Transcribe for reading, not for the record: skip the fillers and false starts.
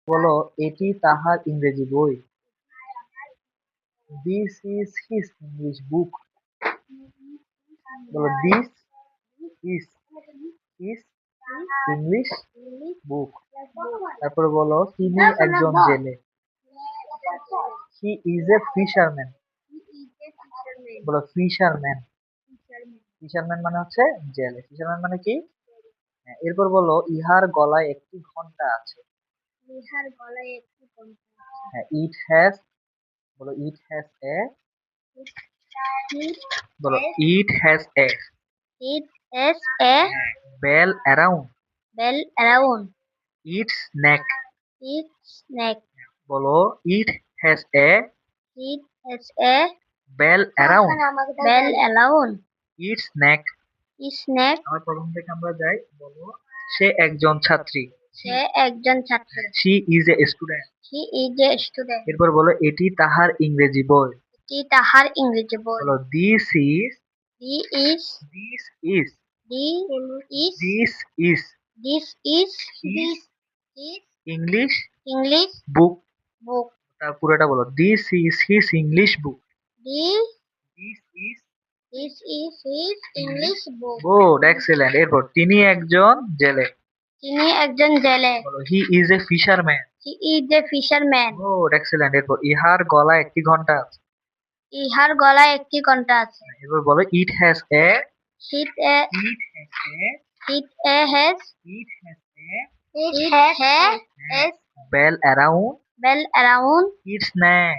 বলো, এটি তাহার ইংরেজি বই। This is his English book. বলো, this is his English book. তারপরে বলো, তিনি একজন জেলে। He is a fisherman. বলো, ফিশারম্যান। ফিশারম্যান মানে হচ্ছে জেলে। ফিশারম্যান মানে কি? হ্যাঁ, এরপর বলো, ইহার গলায় একটি ঘন্টা আছে। হ্যাঁ, ইট হ্যাজ। বলো, ইট হ্যাজ এ। বলো, it has a bell around its neck. বলো, it has a bell around its neck. আমার প্রথম থেকে আমরা যাই। বলো, সে একজন ছাত্রী। She is a student. এরপর বলো, এটি তাহার ইংরেজি বই। বলো, this is this is this is his English book. তার পুরোটা বলো, this is his English book. This is good, excellent. এরপর, তিনি একজন জেলে। বলো, he is a fisherman. Good, excellent. এরপর, ইহার গলায় একটি ঘন্টা আছে। এরপর বলো, it has a it has a bell around its neck.